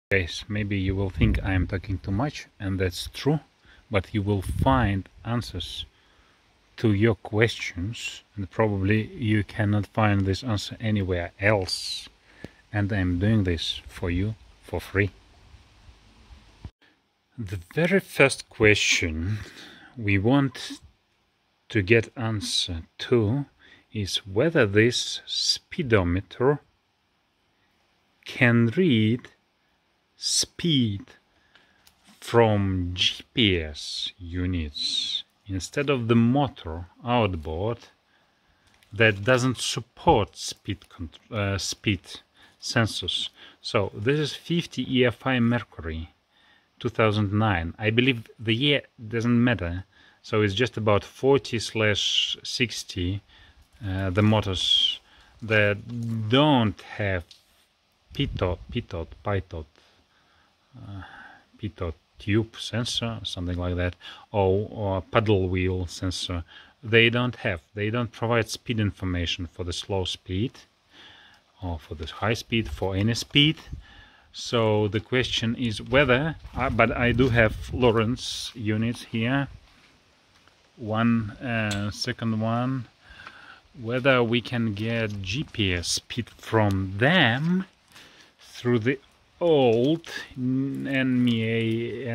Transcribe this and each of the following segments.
Guys, maybe you will think I am talking too much, and that's true, but you will find answers to your questions, and probably you cannot find this answer anywhere else, and I'm doing this for you for free. The very first question we want to get answer to is whether this speedometer can read speed from GPS units instead of the motor outboard that doesn't support speed sensors. So this is 50 EFI Mercury 2009. I believe the year doesn't matter, so it's just about 40/60 the motors that don't have pitot tube sensor, something like that, or paddle wheel sensor. They don't provide speed information for the slow speed or for the high speed, for any speed. So the question is whether, but I do have Lowrance units here, second one, whether we can get GPS speed from them through the old NMEA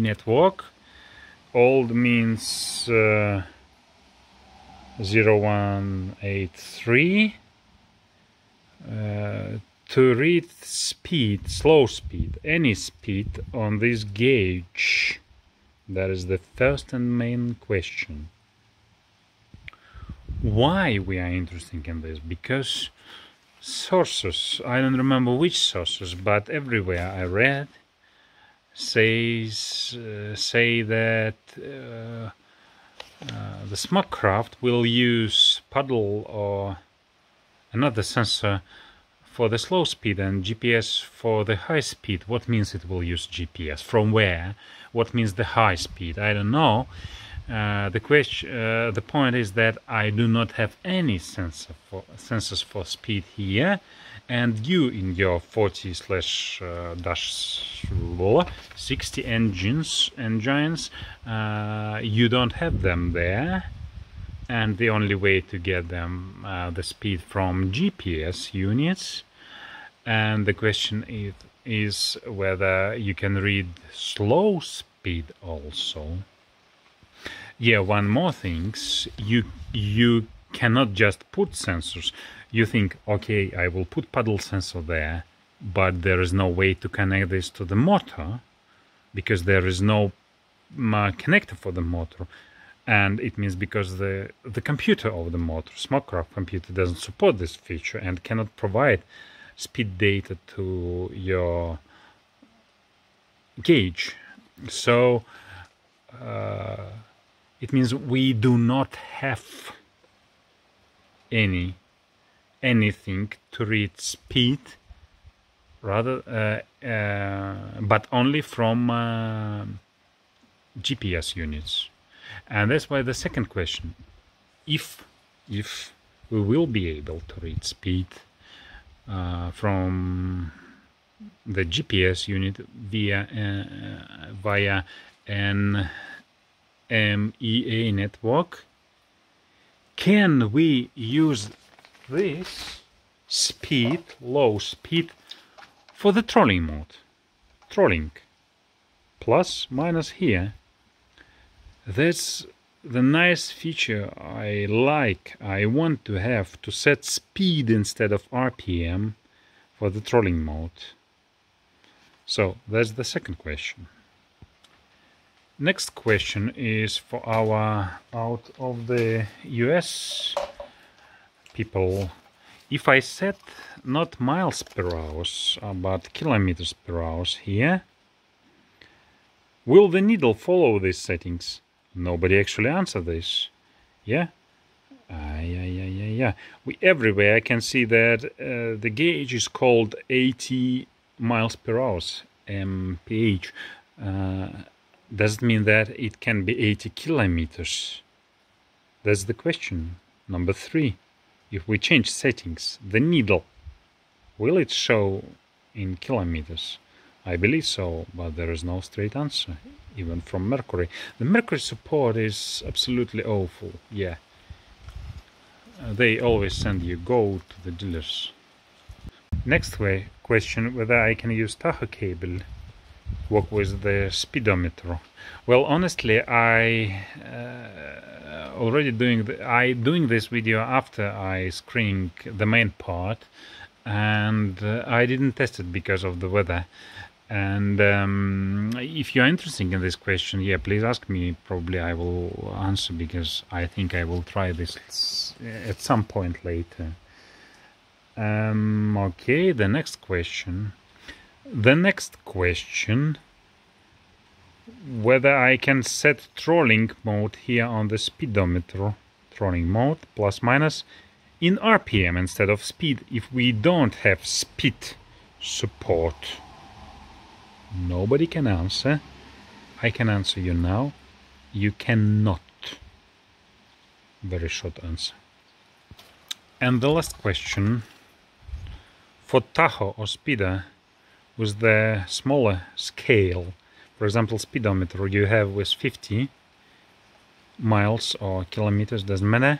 network. Old means 0183 to read speed, slow speed, any speed on this gauge. That is the first and main question. Why we are interested in this? Because sources, I don't remember which sources, but everywhere I read say that the SmartCraft will use paddle or another sensor for the slow speed and GPS for the high speed. What means it will use GPS? From where? What means the high speed? I don't know. The point is that I do not have any sensors for speed here, and you in your 40/60 engines, you don't have them there, and the only way to get them the speed from GPS units. And the question is whether you can read slow speed also. Yeah, one more thing, you cannot just put sensors. You think, okay, I will put paddle sensor there, but there is no way to connect this to the motor because there is no connector for the motor. And it means because the computer of the motor, SmartCraft computer, doesn't support this feature and cannot provide speed data to your gauge. So it means we do not have anything to read speed, rather, but only from GPS units. And that's why the second question: if we will be able to read speed from the GPS unit via an NMEA network, can we use this speed, low speed, for the trolling mode? Trolling, plus, minus here. That's the nice feature I like. I want to have to set speed instead of RPM for the trolling mode. So that's the second question. Next question is for our out of the US people. If I set not miles per hour but kilometers per hour here, will the needle follow these settings? Nobody actually answered this. Yeah? Yeah. Everywhere I can see that the gauge is called 80 miles per hour, mph. Does it mean that it can be 80 kilometers? That's the question. Number 3. if we change settings, the needle, will it show in kilometers? I believe so, but there is no straight answer, even from Mercury. The Mercury support is absolutely awful, yeah. They always send you go to the dealers. Next question, whether I can use taho cable work with the speedometer. Well, honestly, I already doing this video after I screening the main part, and I didn't test it because of the weather. And if you're interested in this question, yeah, please ask me. Probably I will answer, because I think I will try this at some point later. Okay, the next question, whether I can set trolling mode here on the speedometer, trolling mode plus minus in RPM instead of speed, if we don't have speed support. Nobody can answer. I can answer you now. You cannot. Very short answer. And the last question, for taho or speedo with the smaller scale, for example speedometer you have with 50 miles or kilometers, doesn't matter,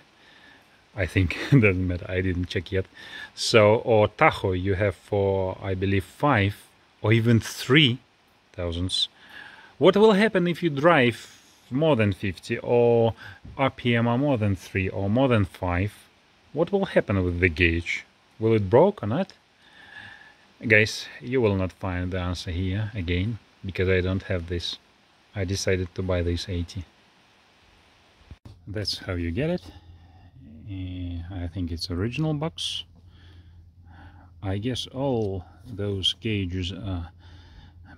I think. Doesn't matter, I didn't check yet. So, or taho you have for, I believe, 5 or even 3 thousandths. What will happen if you drive more than 50 or RPM are more than 3 or more than 5? What will happen with the gauge? Will it broke or not? Guys, you will not find the answer here again, because I don't have this. I decided to buy this 80. That's how you get it. I think it's original box. I guess all those gauges are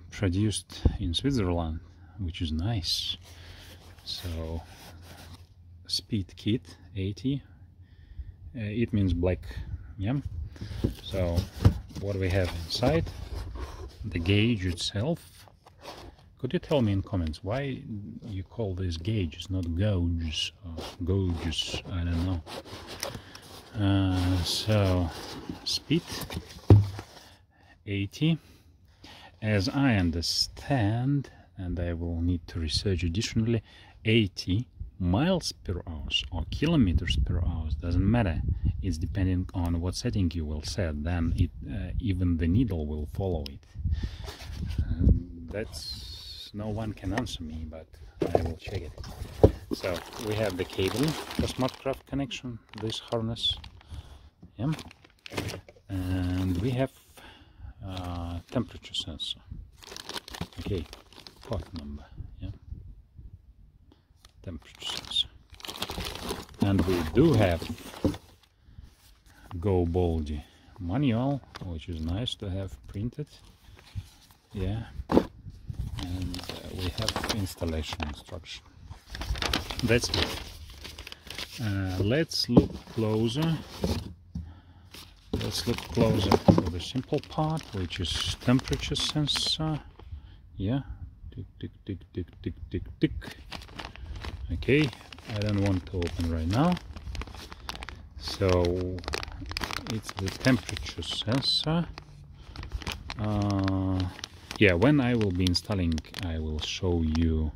produced in Switzerland, which is nice. So, speed kit 80. It means black, yeah. So, what we have inside, the gauge itself. Could you tell me in comments why you call this gauges, not gauges or gauges? I don't know. So, speed 80. As I understand, and I will need to research additionally, 80 miles per hour or kilometers per hour, doesn't matter. It's depending on what setting you will set, then it even the needle will follow it. That's, no one can answer me, but I will check it. So we have the cable, the SmartCraft connection, this harness, yeah, and we have temperature sensor. Okay, part number, yeah, temperature sensor, and we do have Go Baldy manual, which is nice to have printed, yeah, and we have installation instruction. That's it. Let's look closer. Let's look closer to the simple part, which is temperature sensor. Yeah, tick tick tick tick tick tick tick. Okay, I don't want to open right now. So it's the temperature sensor. Yeah, when I will be installing, I will show you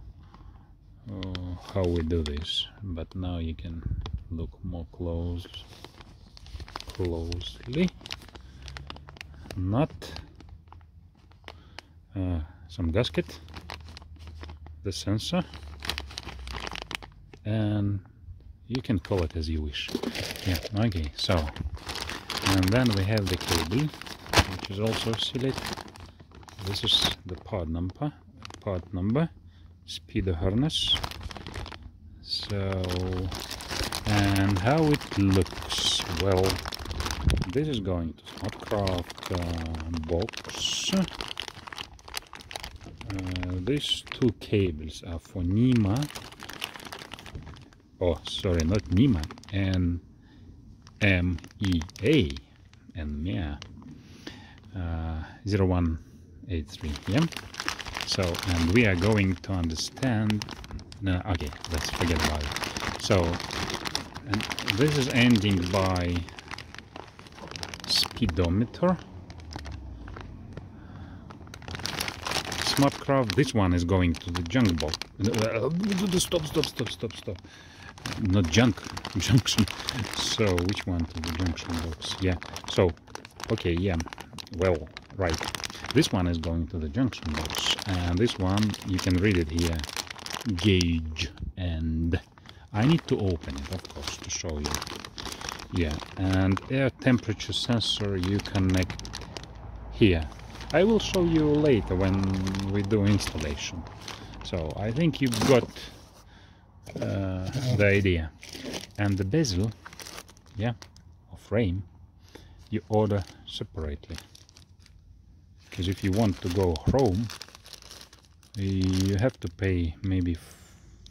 how we do this. But now you can look more closely. Not some gasket, the sensor, and you can call it as you wish. Yeah, okay, so, and then we have the cable, which is also sealed. This is the part number, SPEEDO harness. So, and how it looks, well, this is going to SmartCraft box. These two cables are for NMEA. Oh, sorry, not NMEA, NMEA, NMEA 0183. Yeah. So, and we are going to understand. No, okay, let's forget about it. So, And this is ending by speedometer. SmartCraft, this one is going to the junk box. Stop. Not junction. So which one to the junction box? Yeah, so okay, yeah, well, right, this one is going to the junction box, and this one, you can read it here, gauge, and I need to open it, of course, to show you. Yeah, and air temperature sensor you connect here. I will show you later when we do installation. So I think you got the idea. And the bezel, yeah, or frame, you order separately. Because if you want to go chrome, you have to pay maybe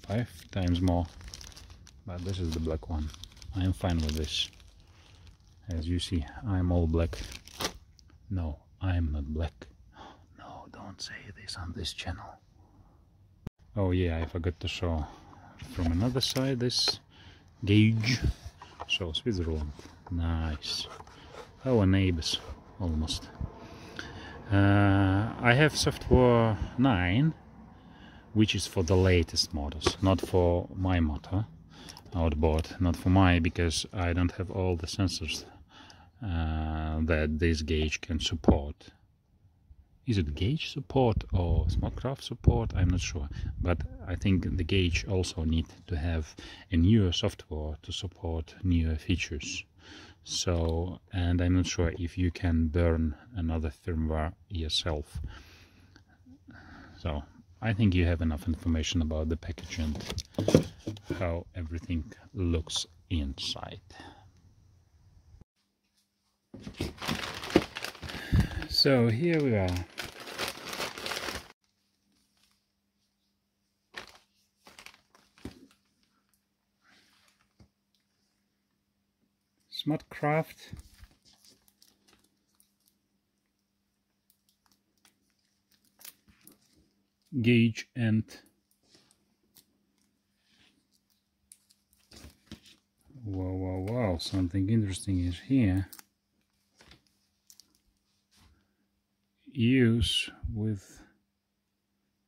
5 times more. But this is the black one. I am fine with this. As you see, I'm all black. No, I'm not black. No, don't say this on this channel. Oh yeah, I forgot to show from another side this gauge. So Switzerland, nice. Our neighbors, almost. I have software 9, which is for the latest models, not for my motor outboard, not for mine, because I don't have all the sensors that this gauge can support. Is it gauge support or SmartCraft support? I'm not sure, but I think the gauge also need to have a newer software to support newer features. So, and I'm not sure if you can burn another firmware yourself. So I think you have enough information about the package and how everything looks inside. So here we are. SmartCraft gauge and wow, something interesting is here. Use with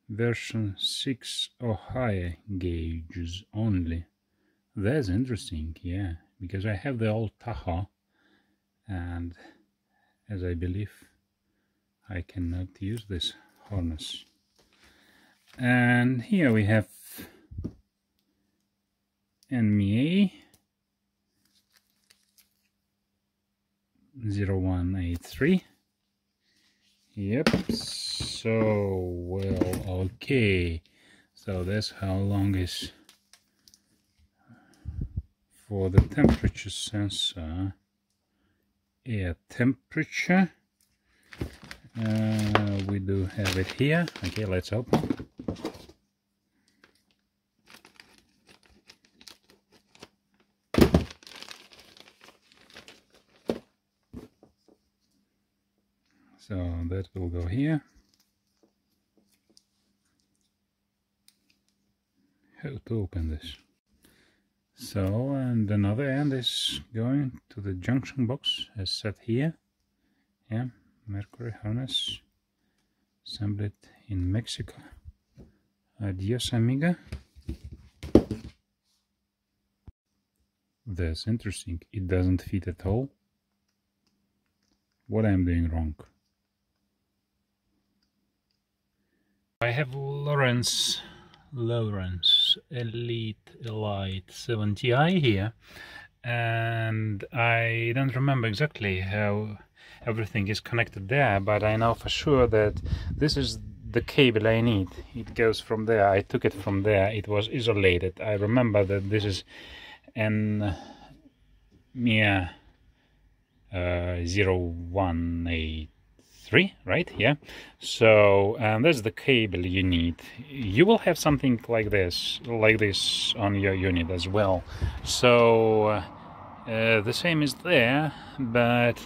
version 6 or higher gauges only. That's interesting, yeah, because I have the old taho, and as I believe I cannot use this harness. And here we have NMEA 0183. Yep, so well, okay, so that's how long is for the temperature sensor, air temperature. We do have it here. Okay, let's open. So that will go here. How to open this? So, and another end is going to the junction box as set here. Yeah, Mercury harness, assembled in Mexico. Adios, amiga. That's interesting. It doesn't fit at all. What I'm doing wrong? I have Lowrance Elite 70i here, and I don't remember exactly how everything is connected there, but I know for sure that this is the cable I need. It goes from there. I took it from there. It was isolated. I remember that this is NMEA 0183, right? Yeah. So that's the cable you need. You will have something like this on your unit as well. So the same is there, but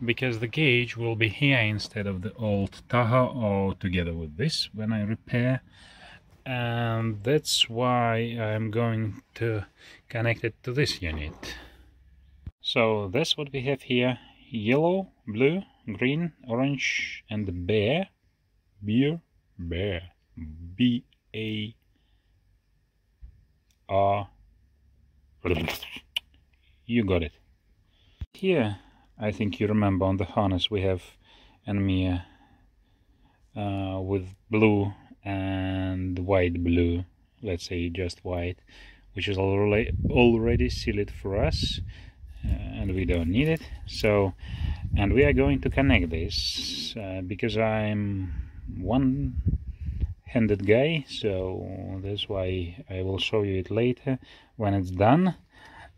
because the gauge will be here instead of the old taho, or together with this when I repair, and that's why I'm going to connect it to this unit. So that's what we have here: yellow, blue, green, orange, and bear, B-A-R. You got it. Here, I think you remember, on the harness we have NMEA with blue and white blue, let's say just white, which is already sealed for us, and we don't need it. So, and we are going to connect this because I'm one-handed guy, so that's why I will show you it later when it's done.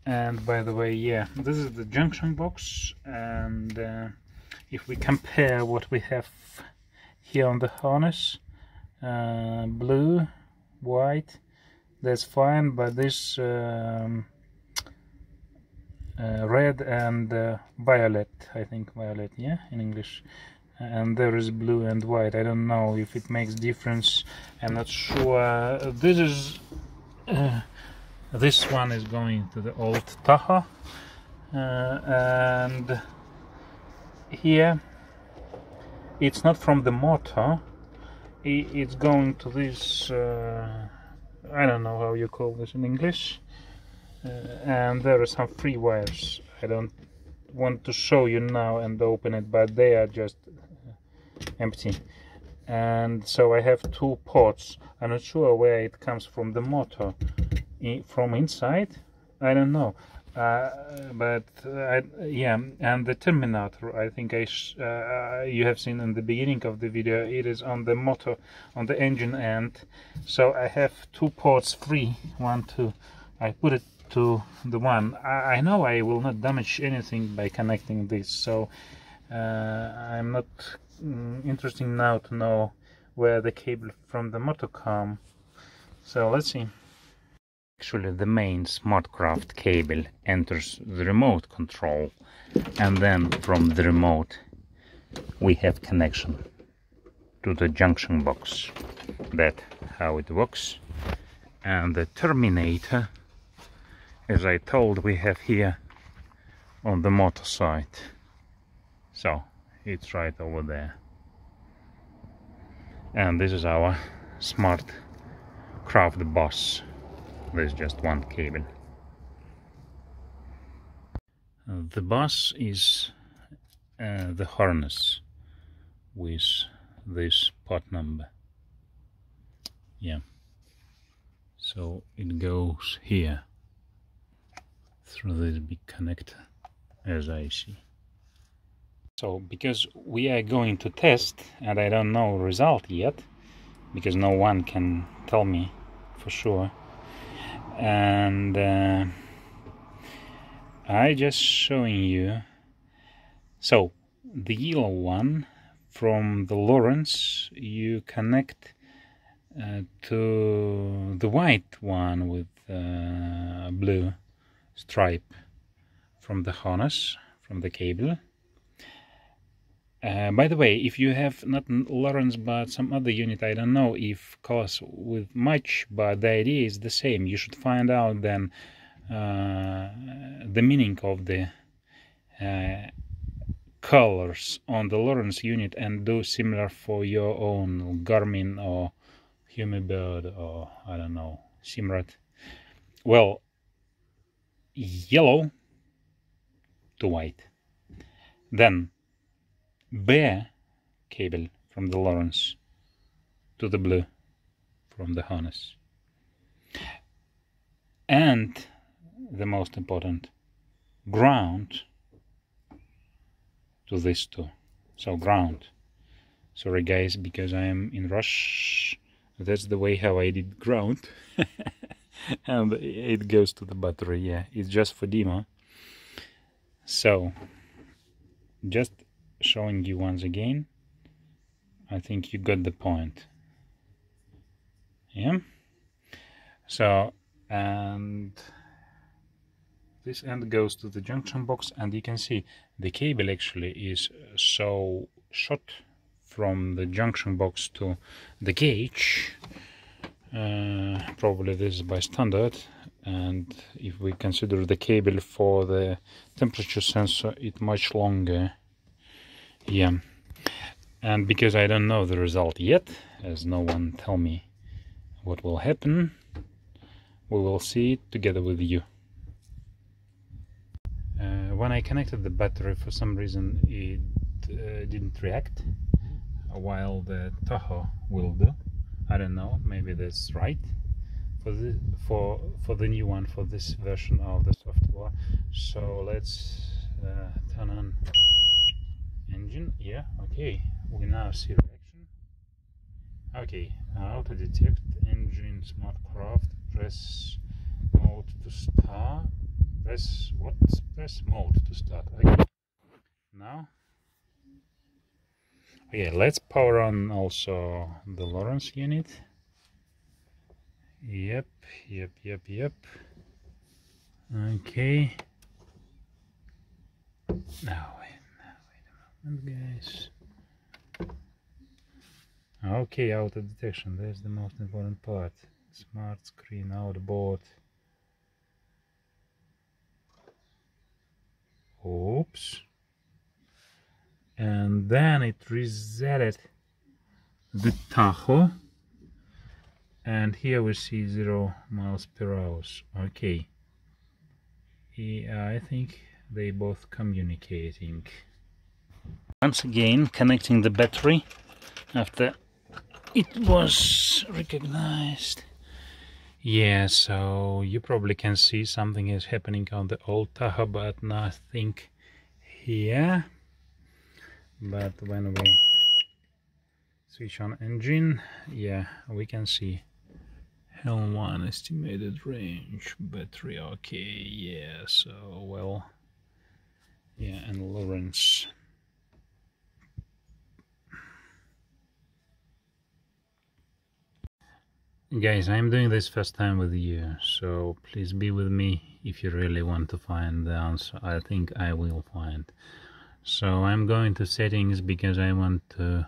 And by the way, yeah, this is the junction box, and if we compare what we have here on the harness, blue, white, that's fine, but this red and violet, I think violet, yeah, in English, and there is blue and white. I don't know if it makes difference, I'm not sure. This is this one is going to the old taho, and here it's not from the motor, it's going to this, I don't know how you call this in English, and there are some free wires. I don't want to show you now and open it, but they are just empty. And so I have two ports. I'm not sure where it comes from the motor, from inside, I don't know, but yeah. And the terminator, I think you have seen in the beginning of the video, it is on the motor, on the engine end. So I have two ports free, 1, 2. I put it to the one. I know I will not damage anything by connecting this, so I'm not interested now to know where the cable from the motor come. So let's see. Actually, the main SmartCraft cable enters the remote control, and then from the remote we have connection to the junction box. That's how it works. And the terminator, as I told, we have here on the motor side, so it's right over there. And this is our SmartCraft bus. There's just one cable. The bus is the harness with this part number. Yeah. So it goes here through this big connector, as I see. So because we are going to test, and I don't know result yet, because no one can tell me for sure, and I just showing you. So the yellow one from the Lowrance, you connect to the white one with blue stripe from the harness, from the cable. By the way, if you have not Lowrance but some other unit, I don't know if colors with much, but the idea is the same. You should find out then the meaning of the colors on the Lowrance unit and do similar for your own Garmin or Humminbird or I don't know, Simrad. Well, yellow to white, then bear cable from the Lowrance to the blue from the harness, and the most important, ground to this two. So ground. Sorry guys, because I am in rush. That's the way how I did ground. And it goes to the battery. Yeah, it's just for demo. So just showing you once again. I think you got the point. Yeah. So, and this end goes to the junction box, and you can see the cable actually is so short from the junction box to the gauge. Probably this is by standard, and if we consider the cable for the temperature sensor, it's much longer. Yeah, and because I don't know the result yet, as no one tell me what will happen, we will see it together with you. When I connected the battery, for some reason it didn't react, while the taho will do. I don't know, maybe that's right for the new one, for this version of the software. So let's turn on engine. Yeah, okay, we now see reaction. Okay, how to detect engine SmartCraft. Press mode to start. Press what? Press mode to start. Okay. Now, okay, let's power on also the Lowrance unit. Yep. Okay. Now wait a moment, guys. Okay, auto detection. That's the most important part. Smart screen outboard. Oops. And then it resetted the taho, and here we see 0 miles per hour. Okay, yeah, I think they both communicating. Once again connecting the battery after it was recognized. Yeah, so you probably can see something is happening on the old taho, but nothing here. But when we switch on engine, yeah, we can see L1 estimated range, battery, okay, yeah, so well, yeah, and Lowrance. Guys, I'm doing this first time with you, so please be with me if you really want to find the answer. I think I will find. So I'm going to settings because I want to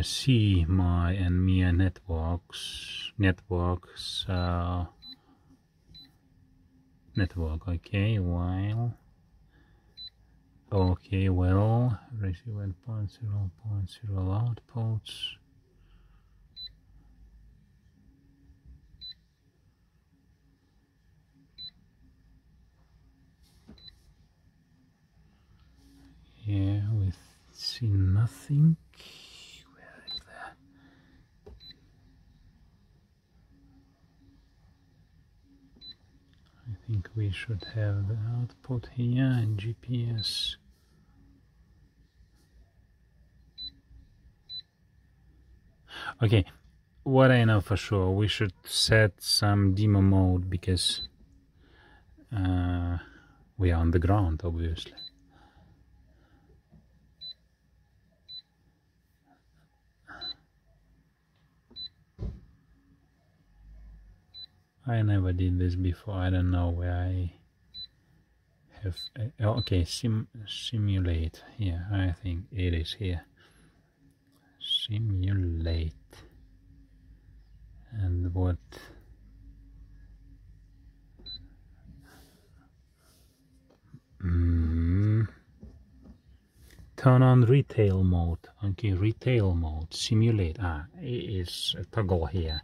see my NMEA network, okay, while, okay, well, receive 1.0.0 outputs. Yeah, we see nothing. Where is that? I think we should have the output here and GPS. Okay, what I know for sure, we should set some demo mode because we are on the ground, obviously. I never did this before. I don't know where I have. Okay, simulate. Yeah, I think it is here. Simulate. And what? Turn on retail mode. Okay, retail mode. Simulate. It is a toggle here.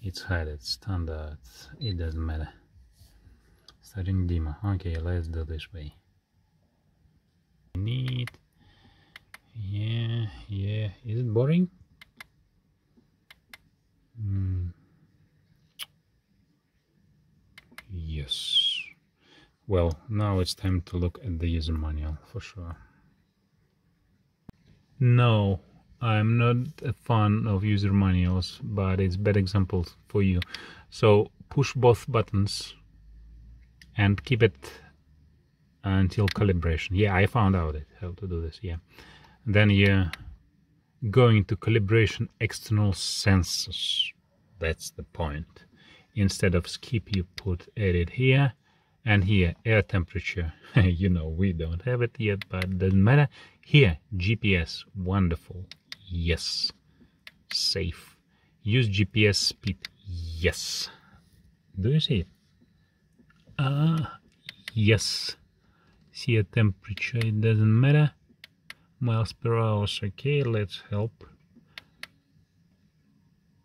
It's hidden, standard, it doesn't matter. Starting demo. Okay, let's do this way. Neat. Yeah, is it boring? Yes. Well, now it's time to look at the user manual for sure. No, I'm not a fan of user manuals, but it's bad examples for you. So push both buttons and keep it until calibration. Yeah, I found out how to do this. Yeah, then you're going to calibration external sensors. That's the point. Instead of skip, you put edit here and here air temperature. You know, we don't have it yet, but it doesn't matter. Here GPS, wonderful, yes, safe. Use GPS speed. Yes. Do you see it? Yes. See a temperature, it doesn't matter. Miles per hour, okay, let's help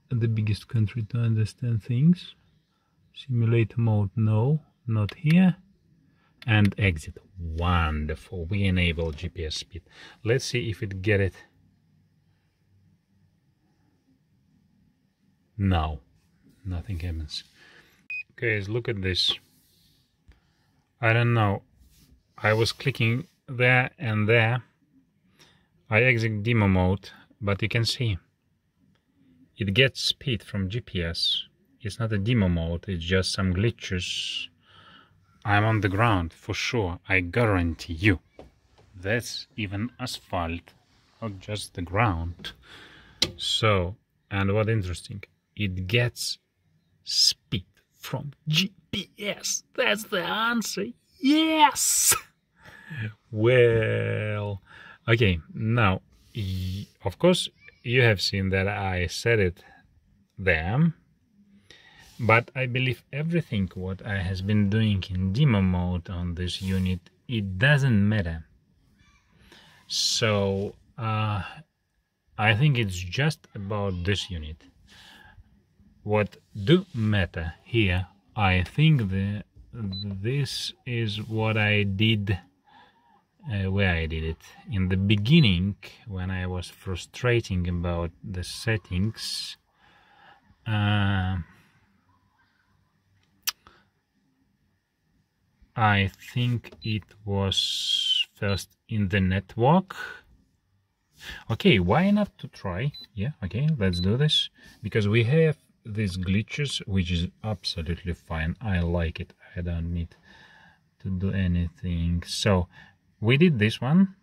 the biggest country to understand things. Simulator mode, no, not here. And exit. Wonderful, we enable GPS speed. Let's see if it get it. No, nothing happens. Guys, look at this. I don't know, I was clicking there and there. I exit demo mode, but you can see it gets speed from GPS. It's not a demo mode, it's just some glitches. I'm on the ground for sure, I guarantee you. That's even asphalt, not just the ground. So, and what interesting, it gets speed from GPS. That's the answer. Yes! Well, okay, now, of course, you have seen that I said it there, but I believe everything what I has been doing in demo mode on this unit, it doesn't matter. So, I think it's just about this unit. What do matter here, I think this is what I did. Where I did it in the beginning when I was frustrating about the settings. I think it was first in the network. Okay, why not to try? Yeah, okay, let's do this, because we have these glitches, which is absolutely fine. I like it, I don't need to do anything. So we did this one,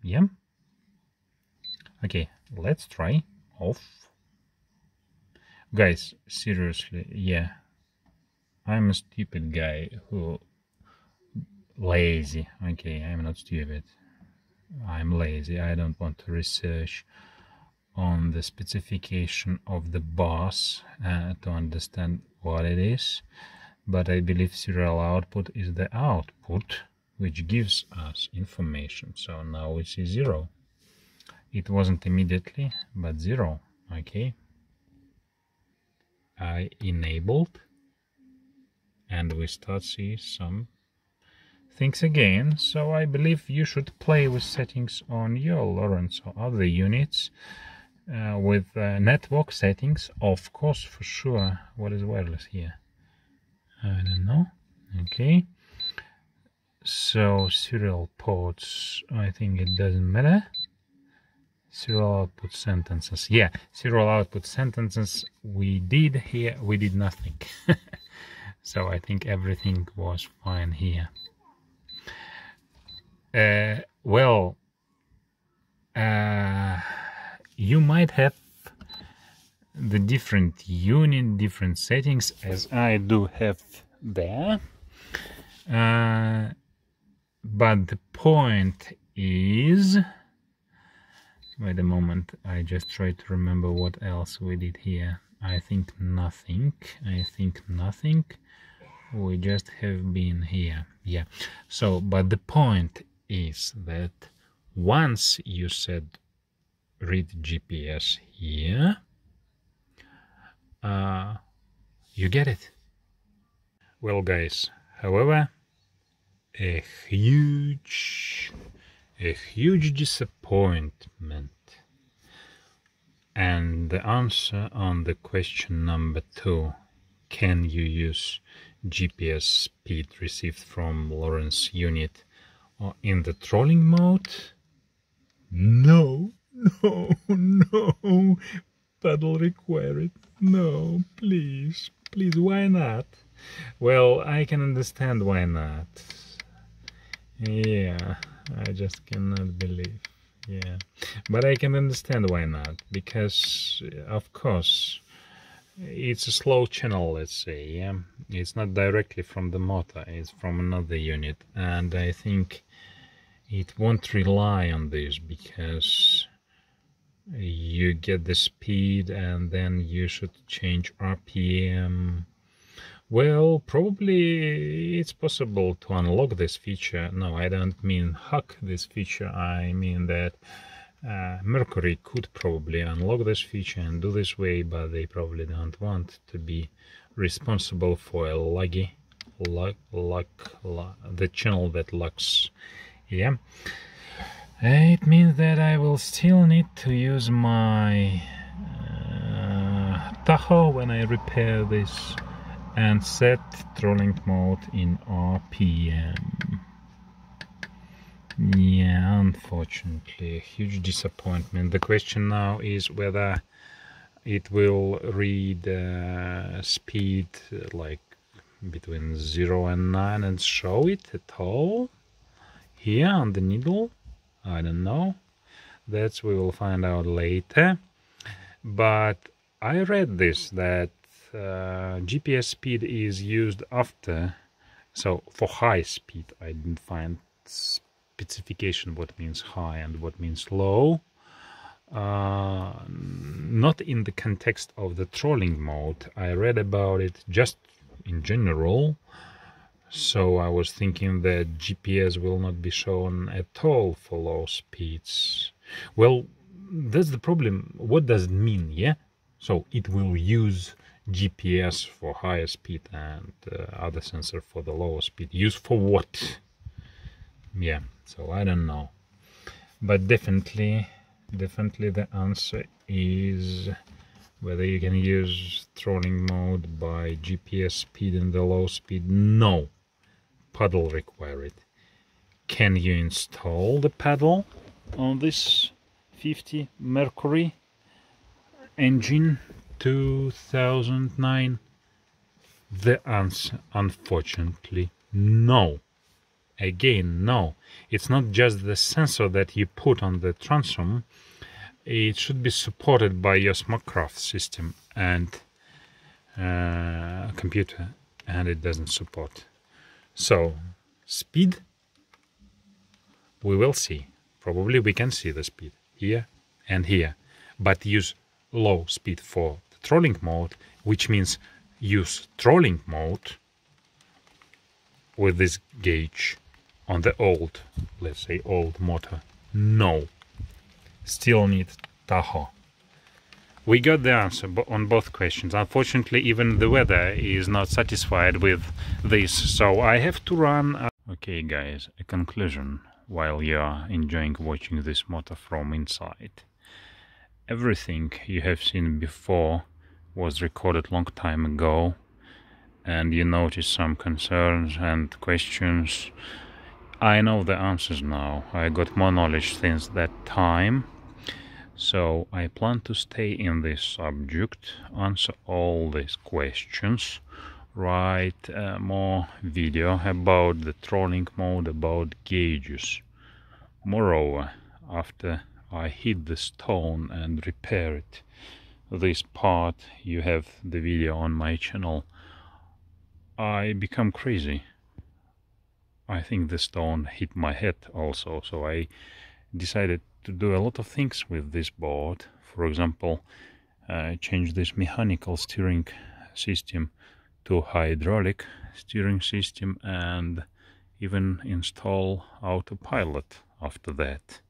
yeah. Okay, let's try off. Guys, seriously, yeah, I'm a stupid guy who lazy. Okay, I'm not stupid, I'm lazy. I don't want to research on the specification of the bus to understand what it is, but I believe serial output is the output which gives us information. So now we see 0. It wasn't immediately, but 0. Okay, I enabled, and we start see some things again. So I believe you should play with settings on your Lowrance or other units, with network settings, of course, for sure. What is wireless here? I don't know. Okay, so serial ports, I think it doesn't matter. Serial output sentences, yeah, serial output sentences we did here, we did nothing. So I think everything was fine here. Well, you might have the different unit, different settings, as I do have there. But the point is, wait a moment, I just try to remember what else we did here. I think nothing. We just have been here, yeah. So, but the point is that once you said read GPS here, you get it. Well, guys, however, a huge disappointment, and the answer on the question number 2, can you use GPS speed received from Lowrance unit or in the trolling mode? No, paddle required. No, please, why not? Well, I can understand why not. Yeah, I just cannot believe. Yeah, but I can understand why not, because of course it's a slow channel, let's say. Yeah, it's not directly from the motor, it's from another unit, and I think it won't rely on this, because you get the speed and then you should change RPM. Well, probably it's possible to unlock this feature. No, I don't mean hack this feature. I mean that Mercury could probably unlock this feature and do this way, but they probably don't want to be responsible for a laggy the channel that lags. Yeah, it means that I will still need to use my taho when I repair this and set trolling mode in RPM. Yeah, unfortunately, a huge disappointment. The question now is whether it will read speed like between 0 and 9 and show it at all here on the needle. I don't know. That's we will find out later. But I read this that GPS speed is used after, so for high speed. I didn't find specification what means high and what means low. Not in the context of the trolling mode. I read about it just in general. So I was thinking that GPS will not be shown at all for low speeds. Well, that's the problem. What does it mean? Yeah, so it will use GPS for higher speed and other sensor for the lower speed. Use for what? Yeah, so I don't know. But definitely the answer is whether you can use trolling mode by GPS speed in the low speed. No, paddle require it. Can you install the paddle on this 50 Mercury engine 2009? The answer, unfortunately, no. Again, no. It's not just the sensor that you put on the transom. It should be supported by your SmartCraft system and computer, and it doesn't support. So, speed, we will see. Probably we can see the speed here and here, but use low speed for the trolling mode, which means use trolling mode with this gauge on the old, let's say old motor. No, still need taho. We got the answer on both questions. Unfortunately, even the weather is not satisfied with this, so I have to run. Okay guys, a conclusion while you're enjoying watching this motor from inside. Everything you have seen before was recorded long time ago, and you notice some concerns and questions. I know the answers now. I got more knowledge since that time. So I plan to stay in this subject, answer all these questions, write more video about the trolling mode, about gauges. Moreover, after I hit the stone and repair it, this part, you have the video on my channel, I become crazy. I think the stone hit my head also, so I decided to do a lot of things with this board. For example, change this mechanical steering system to hydraulic steering system and even install autopilot after that.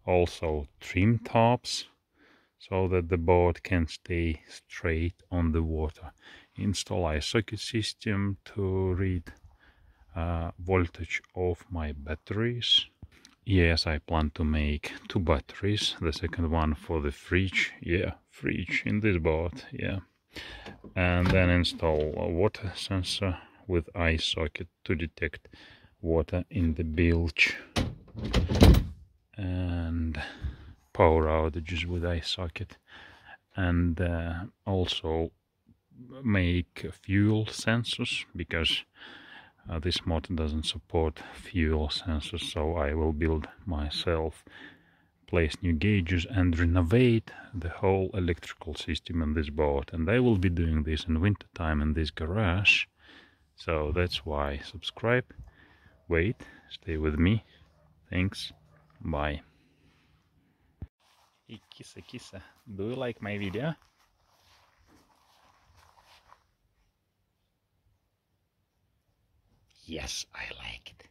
Also trim tops so that the board can stay straight on the water. Install eye socket system to read voltage of my batteries. Yes, I plan to make 2 batteries, the second one for the fridge, yeah, fridge in this board, yeah. And then install a water sensor with eye socket to detect water in the bilge. And power outages with eye socket. And also make fuel sensors, because this motor doesn't support fuel sensors, so I will build myself, place new gauges and renovate the whole electrical system in this boat. And I will be doing this in winter time in this garage, so that's why subscribe, wait, stay with me, thanks, bye. Hey, Kissa, Kissa, do you like my video? Yes, I like it.